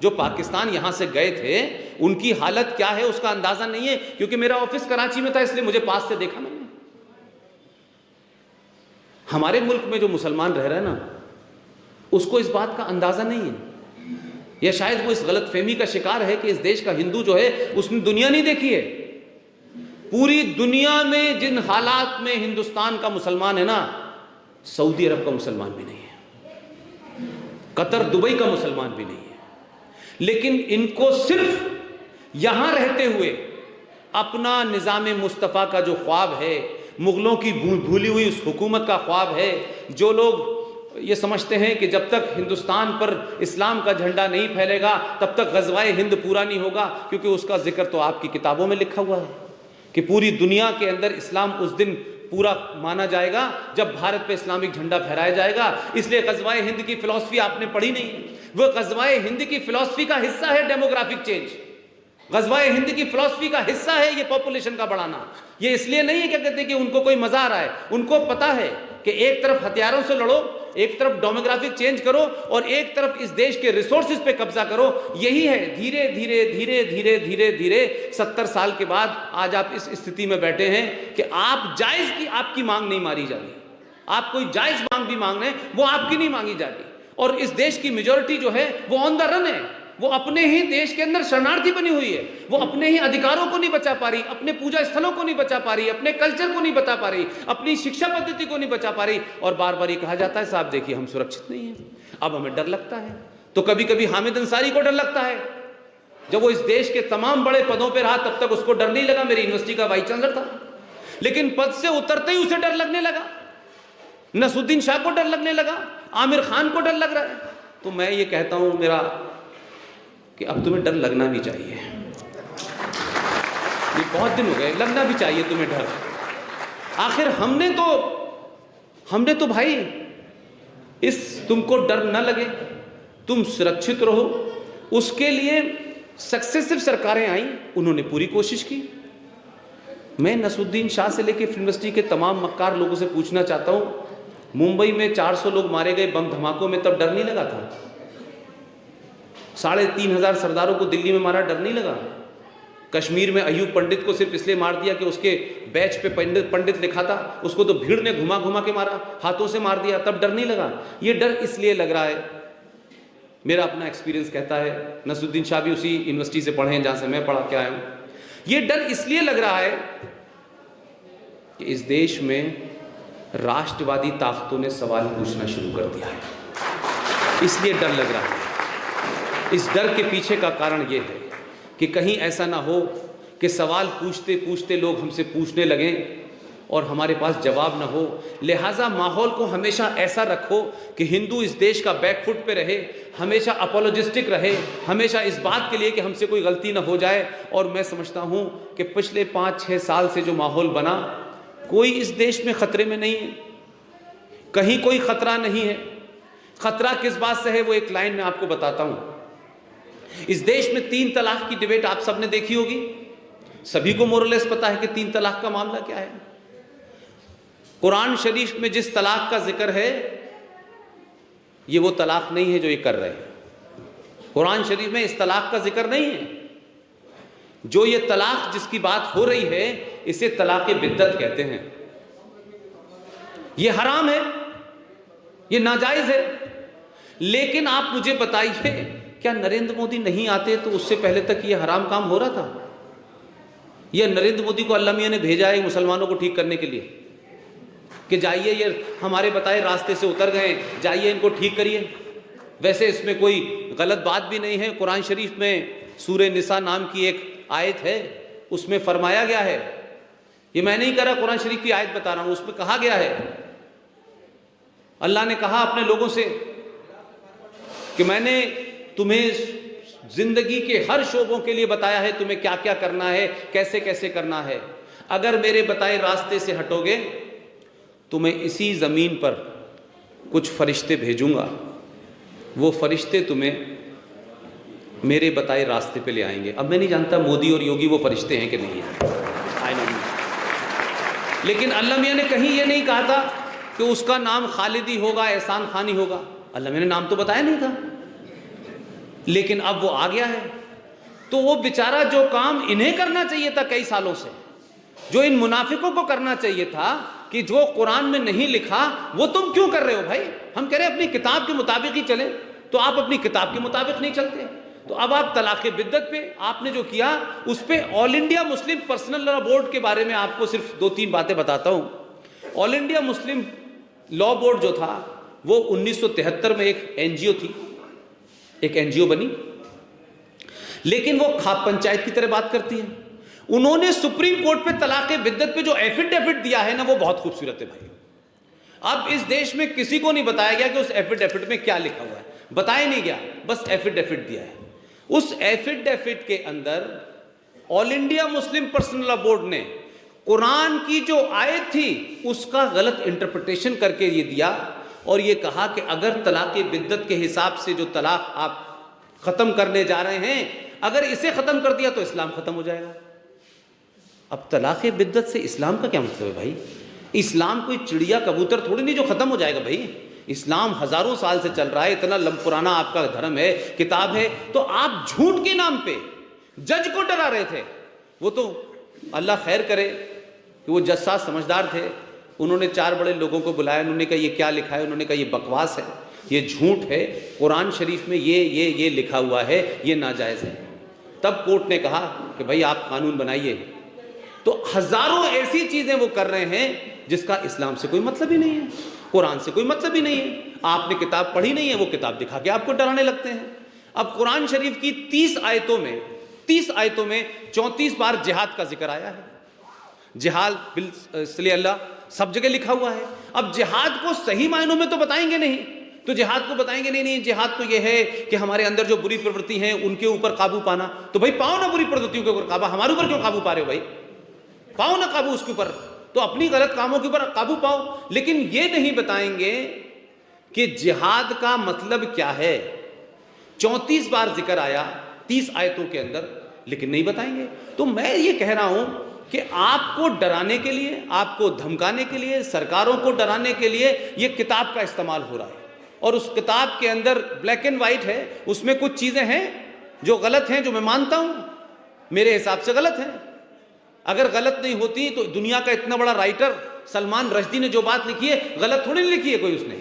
जो पाकिस्तान यहाँ से गए थे उनकी हालत क्या है उसका अंदाजा नहीं है, क्योंकि मेरा ऑफिस कराची में था इसलिए मुझे पास से देखा मैंने। हमारे मुल्क में जो मुसलमान रह रहे हैं ना, उसको इस बात का अंदाजा नहीं है, या शायद वो इस गलतफहमी का शिकार है कि इस देश का हिंदू जो है उसने दुनिया नहीं देखी है। पूरी दुनिया में जिन हालात में हिंदुस्तान का मुसलमान है ना, सऊदी अरब का मुसलमान भी नहीं है, कतर दुबई का मुसलमान भी नहीं है। लेकिन इनको सिर्फ यहां रहते हुए अपना निज़ाम मुस्तफ़ा का जो ख्वाब है, मुगलों की भूली हुई उस हुकूमत का ख्वाब है, जो लोग ये समझते हैं कि जब तक हिंदुस्तान पर इस्लाम का झंडा नहीं फैलेगा तब तक ग़ज़वाए हिंद पूरा नहीं होगा, क्योंकि उसका जिक्र तो आपकी किताबों में लिखा हुआ है कि पूरी दुनिया के अंदर इस्लाम उस दिन पूरा माना जाएगा जब भारत पे इस्लामिक झंडा फहराया जाएगा। इसलिए ग़ज़वाए हिंद की फ़िलॉसफ़ी आपने पढ़ी नहीं है। वो ग़ज़वाए हिंद की फ़िलॉसफ़ी का हिस्सा है डेमोग्राफिक चेंज, ग़ज़वाए हिंद की फ़िलॉसफ़ी का हिस्सा है ये पॉपुलेशन का बढ़ाना। ये इसलिए नहीं है क्या कहते कि उनको कोई मज़ा आ रहा है, उनको पता है कि एक तरफ हथियारों से लड़ो, एक तरफ डेमोग्राफिक चेंज करो और एक तरफ इस देश के रिसोर्सेज पे कब्जा करो। यही है धीरे धीरे धीरे धीरे धीरे धीरे 70 साल के बाद आज आप इस स्थिति में बैठे हैं कि आप जायज़ की आपकी मांग नहीं मारी जा रही, आप कोई जायज़ मांग भी मांग रहे हैं वो आपकी नहीं मांगी जा रही। और इस देश की मेजॉरिटी जो है वो ऑन द रन है, वो अपने ही देश के अंदर शरणार्थी बनी हुई है, वो अपने ही अधिकारों को नहीं बचा पा रही, अपने पूजा स्थलों को नहीं बचा पा रही, अपने कल्चर को नहीं बचा पा रही, अपनी शिक्षा पद्धति को नहीं बचा पा रही। और बार बार ये कहा जाता है साहब देखिए हम सुरक्षित नहीं हैं। अब हमें डर लगता है, तो कभी कभी हामिद अंसारी को डर लगता है, जब वो इस देश के तमाम बड़े पदों पर रहा तब तक उसको डर नहीं लगा, मेरी यूनिवर्सिटी का वाइस चांसलर था, लेकिन पद से उतरते ही उसे डर लगने लगा, नसरुद्दीन शाह को डर लगने लगा, आमिर खान को डर लग रहा है। तो मैं ये कहता हूं मेरा कि अब तुम्हें डर लगना भी चाहिए, ये बहुत दिन हो गए, लगना भी चाहिए तुम्हें डर। आखिर हमने तो भाई तुमको डर ना लगे, तुम सुरक्षित रहो, उसके लिए सक्सेसिव सरकारें आई, उन्होंने पूरी कोशिश की। मैं नसरुद्दीन शाह से लेकर यूनिवर्सिटी के तमाम मक्कार लोगों से पूछना चाहता हूं, मुंबई में 400 लोग मारे गए बम धमाकों में, तब डर नहीं लगा था? 3,500 सरदारों को दिल्ली में मारा, डर नहीं लगा? कश्मीर में अयूब पंडित को सिर्फ इसलिए मार दिया कि उसके बैच पे पंडित लिखा था, उसको तो भीड़ ने घुमा घुमा के मारा, हाथों से मार दिया, तब डर नहीं लगा? ये डर इसलिए लग रहा है, मेरा अपना एक्सपीरियंस कहता है, नसरुद्दीन शाह भी उसी यूनिवर्सिटी से पढ़े हैं जहां से मैं पढ़ा के आया हूं, ये डर इसलिए लग रहा है कि इस देश में राष्ट्रवादी ताकतों ने सवाल पूछना शुरू कर दिया है, इसलिए डर लग रहा है। इस डर के पीछे का कारण ये है कि कहीं ऐसा ना हो कि सवाल पूछते पूछते लोग हमसे पूछने लगें और हमारे पास जवाब ना हो। लिहाजा माहौल को हमेशा ऐसा रखो कि हिंदू इस देश का बैकफुट पे रहे, हमेशा अपोलोजिस्टिक रहे, हमेशा इस बात के लिए कि हमसे कोई गलती ना हो जाए। और मैं समझता हूँ कि पिछले 5-6 साल से जो माहौल बना, कोई इस देश में ख़तरे में नहीं है, कहीं कोई ख़तरा नहीं है। ख़तरा किस बात से है वो एक लाइन में आपको बताता हूँ। इस देश में 3 तलाक की डिबेट आप सबने देखी होगी, सभी को मोरलेस पता है कि 3 तलाक का मामला क्या है। कुरान शरीफ में जिस तलाक का जिक्र है ये वो तलाक नहीं है जो ये कर रहे हैं। कुरान शरीफ में इस तलाक का जिक्र नहीं है। जो ये तलाक जिसकी बात हो रही है इसे तलाक़े बिद्दत कहते हैं। ये हराम है, ये नाजायज़ है। लेकिन आप मुझे बताइए, क्या नरेंद्र मोदी नहीं आते तो उससे पहले तक ये हराम काम हो रहा था? यह नरेंद्र मोदी को अल्लाह मियां ने भेजा है मुसलमानों को ठीक करने के लिए कि जाइए, ये हमारे बताए रास्ते से उतर गए, जाइए इनको ठीक करिए। वैसे इसमें कोई गलत बात भी नहीं है। कुरान शरीफ में सूरे निसा नाम की एक आयत है, उसमें फरमाया गया है, ये मैं नहीं कर रहा, कुरान शरीफ की आयत बता रहा हूँ, उसमें कहा गया है, अल्लाह ने कहा अपने लोगों से कि मैंने तुम्हें जिंदगी के हर शोबों के लिए बताया है, तुम्हें क्या क्या करना है, कैसे कैसे करना है। अगर मेरे बताए रास्ते से हटोगे तो मैं इसी ज़मीन पर कुछ फरिश्ते भेजूंगा, वो फरिश्ते तुम्हें मेरे बताए रास्ते पे ले आएंगे। अब मैं नहीं जानता मोदी और योगी वो फरिश्ते हैं कि नहीं है, आई नो, लेकिन अल्लाह मियां ने कहीं ये नहीं कहा था कि उसका नाम खालिदी होगा, एहसान खानी होगा। अल्लाह मियां ने नाम तो बताया नहीं था। लेकिन अब वो आ गया है, तो वो बेचारा जो काम इन्हें करना चाहिए था कई सालों से, जो इन मुनाफिकों को करना चाहिए था कि जो कुरान में नहीं लिखा वो तुम क्यों कर रहे हो भाई। हम कह रहे हैं अपनी किताब के मुताबिक ही चले, तो आप अपनी किताब के मुताबिक नहीं चलते। तो अब आप तलाक़ बिद्दत पे आपने जो किया उस पर all India Muslim personal law board के बारे में आपको सिर्फ 2-3 बातें बताता हूँ। All India Muslim law board जो था वो 1973 में एक एनजीओ थी, एक एनजीओ बनी, लेकिन वो खाप पंचायत की तरह बात करती है। उन्होंने सुप्रीम कोर्ट पे तलाक़ बिद्दत पे जो एफिडेविट दिया है ना, वो बहुत खूबसूरत है भाई। अब इस देश में किसी को नहीं बताया गया कि उस एफिडेविट में क्या लिखा हुआ है, बताया नहीं गया, बस एफिडेविट दिया है। उस एफिडेविट के अंदर all India Muslim personal law board ने कुरान की जो आयत थी उसका गलत इंटरप्रिटेशन करके ये दिया और ये कहा कि अगर तलाक़ बिद्दत के हिसाब से जो तलाक आप ख़त्म करने जा रहे हैं, अगर इसे ख़त्म कर दिया तो इस्लाम ख़त्म हो जाएगा। अब तलाक़ बिद्दत से इस्लाम का क्या मतलब है भाई? इस्लाम कोई चिड़िया कबूतर थोड़ी नहीं जो ख़त्म हो जाएगा भाई। इस्लाम हज़ारों साल से चल रहा है, इतना पुराना आपका धर्म है, किताब है। तो आप झूठ के नाम पे जज को डरा रहे थे। वो तो अल्लाह खैर करे कि वो जज साहब समझदार थे, उन्होंने 4 बड़े लोगों को बुलाया, उन्होंने कहा ये क्या लिखा है, उन्होंने कहा ये बकवास है, ये झूठ है, कुरान शरीफ में ये लिखा हुआ है, ये नाजायज़ है। तब कोर्ट ने कहा कि भाई आप कानून बनाइए। तो हज़ारों ऐसी चीज़ें वो कर रहे हैं जिसका इस्लाम से कोई मतलब ही नहीं है, कुरान से कोई मतलब ही नहीं है। आपने किताब पढ़ी नहीं है, वो किताब दिखा के आपको डराने लगते हैं। अब कुरान शरीफ की 30 आयतों में 34 बार जिहाद का जिक्र आया है। जिहाद बिल सब जगह लिखा हुआ है। अब जिहाद को सही मायनों में तो बताएंगे नहीं, तो जिहाद को बताएंगे नहीं जिहाद तो ये है कि हमारे अंदर जो बुरी प्रवृत्ति हैं उनके ऊपर काबू पाना। तो भाई पाओ ना बुरी प्रवृत्तियों के ऊपर काबू, हमारे ऊपर क्यों काबू पा रहे हो भाई? पाओ ना काबू उसके ऊपर, तो अपनी गलत कामों के ऊपर काबू पाओ। लेकिन ये नहीं बताएंगे कि जिहाद का मतलब क्या है। 34 बार जिक्र आया 30 आयतों के अंदर, लेकिन नहीं बताएंगे। तो मैं ये कह रहा हूं कि आपको डराने के लिए, आपको धमकाने के लिए, सरकारों को डराने के लिए ये किताब का इस्तेमाल हो रहा है। और उस किताब के अंदर ब्लैक एंड वाइट है, उसमें कुछ चीज़ें हैं जो गलत हैं, जो मैं मानता हूं मेरे हिसाब से गलत हैं। अगर गलत नहीं होती तो दुनिया का इतना बड़ा राइटर सलमान रश्दी ने जो बात लिखी है गलत थोड़ी नहीं लिखी है कोई उसने।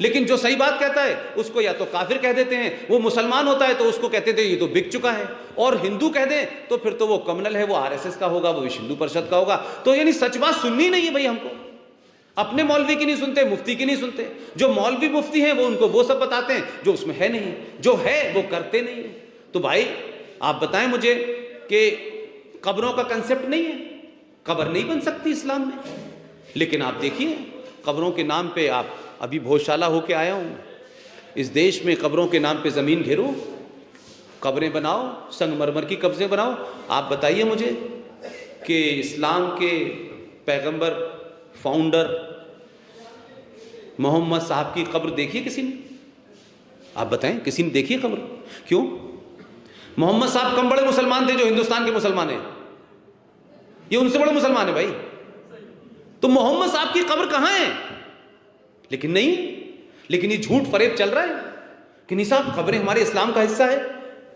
लेकिन जो सही बात कहता है उसको या तो काफिर कह देते हैं, वो मुसलमान होता है तो उसको कहते थे ये तो बिक चुका है, और हिंदू कह दें तो फिर तो वो कम्युनल है, वो आरएसएस का होगा, वो विश्व हिंदू परिषद का होगा। तो यानी सच बात सुननी नहीं है भाई हमको। अपने मौलवी की नहीं सुनते, मुफ्ती की नहीं सुनते। जो मौलवी मुफ्ती हैं वो उनको वो सब बताते हैं जो उसमें है नहीं, जो है वो करते नहीं है। तो भाई आप बताएं मुझे कि कब्रों का कंसेप्ट नहीं है, कब्र नहीं बन सकती इस्लाम में। लेकिन आप देखिए कब्रों के नाम पे, आप अभी भोजशाला होके आया हूँ, इस देश में कब्रों के नाम पे ज़मीन घेरो, कब्रें बनाओ, संगमरमर की कब्जें बनाओ। आप बताइए मुझे कि इस्लाम के पैगंबर फाउंडर मोहम्मद साहब की कब्र देखी है किसी ने? आप बताएं, किसी ने देखी है कब्र? क्यों? मोहम्मद साहब कम बड़े मुसलमान थे जो हिंदुस्तान के मुसलमान हैं? ये उनसे बड़े मुसलमान है भाई। तो मोहम्मद साहब की कब्र कहां है? लेकिन नहीं, लेकिन ये झूठ फरेब चल रहा है कि नहीं साहब कब्रें हमारे इस्लाम का हिस्सा है।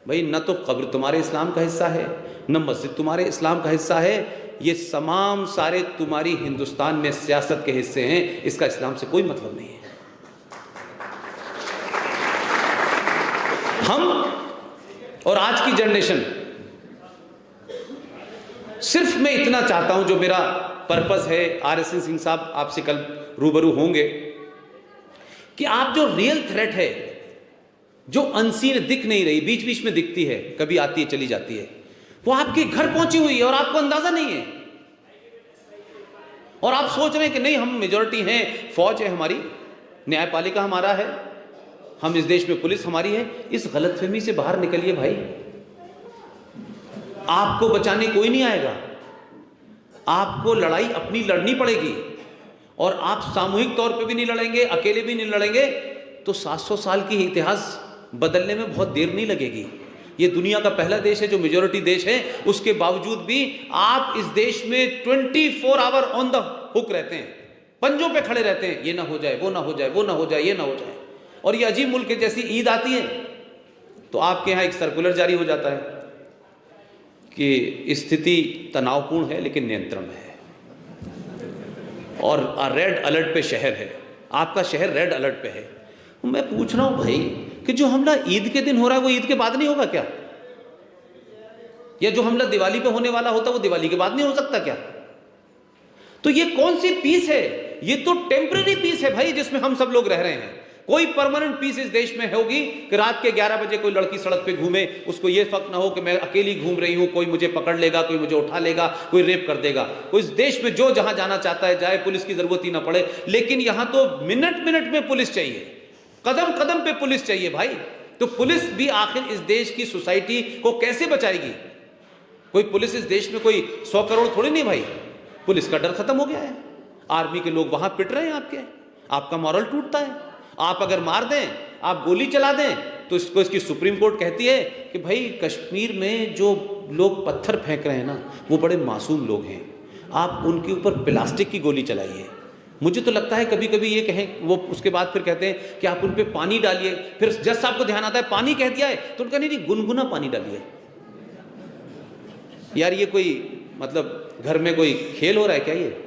भाई न तो कब्र तुम्हारे इस्लाम का हिस्सा है, न मस्जिद तुम्हारे इस्लाम का हिस्सा है। ये तमाम सारे तुम्हारी हिंदुस्तान में सियासत के हिस्से हैं, इसका इस्लाम से कोई मतलब नहीं है। हम और आज की जनरेशन, सिर्फ मैं इतना चाहता हूं, जो मेरा पर्पस है, आरएसएन सिंह साहब आपसे कल रूबरू होंगे, कि आप जो रियल थ्रेट है, जो अनसीन दिख नहीं रही, बीच बीच में दिखती है, कभी आती है चली जाती है, वो आपके घर पहुंची हुई है और आपको अंदाजा नहीं है। और आप सोच रहे हैं कि नहीं हम मेजॉरिटी हैं, फौज है हमारी, न्यायपालिका हमारा है, हम इस देश में पुलिस हमारी है। इस गलतफहमी से बाहर निकलिए भाई। आपको बचाने कोई नहीं आएगा, आपको लड़ाई अपनी लड़नी पड़ेगी। और आप सामूहिक तौर पे भी नहीं लड़ेंगे, अकेले भी नहीं लड़ेंगे, तो 700 साल की इतिहास बदलने में बहुत देर नहीं लगेगी। ये दुनिया का पहला देश है जो मेजॉरिटी देश है, उसके बावजूद भी आप इस देश में 24 आवर ऑन द हुक रहते हैं, पंजों पे खड़े रहते हैं, ये ना हो जाए, वो ना हो जाए, वो ना हो जाए, ये ना हो जाए। और ये अजीब मुल्क है, जैसी ईद आती है तो आपके यहाँ एक सर्कुलर जारी हो जाता है कि स्थिति तनावपूर्ण है लेकिन नियंत्रण में है, और रेड अलर्ट पे शहर है, आपका शहर रेड अलर्ट पे है। मैं पूछ रहा हूं भाई कि जो हमला ईद के दिन हो रहा है वो ईद के बाद नहीं होगा क्या? या जो हमला दिवाली पे होने वाला होता वो दिवाली के बाद नहीं हो सकता क्या? तो ये कौन सी पीस है? ये तो टेम्पररी पीस है भाई, जिसमें हम सब लोग रह रहे हैं। कोई परमानेंट पीस इस देश में होगी कि रात के 11 बजे कोई लड़की सड़क पे घूमे, उसको ये फर्क ना हो कि मैं अकेली घूम रही हूं, कोई मुझे पकड़ लेगा, कोई मुझे उठा लेगा, कोई रेप कर देगा। कोई इस देश में जो जहां जाना चाहता है जाए, पुलिस की जरूरत ही ना पड़े। लेकिन यहां तो मिनट मिनट में पुलिस चाहिए, कदम कदम पे पुलिस चाहिए भाई। तो पुलिस भी आखिर इस देश की सोसाइटी को कैसे बचाएगी? कोई पुलिस इस देश में कोई 100 करोड़ थोड़ी नहीं भाई। पुलिस का डर खत्म हो गया है। आर्मी के लोग वहां पिट रहे हैं आपके, आपका मॉरल टूटता है। आप अगर मार दें, आप गोली चला दें, तो इसकी सुप्रीम कोर्ट कहती है कि भाई कश्मीर में जो लोग पत्थर फेंक रहे हैं ना, वो बड़े मासूम लोग हैं, आप उनके ऊपर प्लास्टिक की गोली चलाइए। मुझे तो लगता है कभी कभी ये कहें, वो उसके बाद फिर कहते हैं कि आप उन पे पानी डालिए। फिर जज साहब को ध्यान आता है पानी कह दिया है तो उनका नहीं, गुनगुना पानी डालिए। यार ये कोई मतलब घर में कोई खेल हो रहा है क्या? ये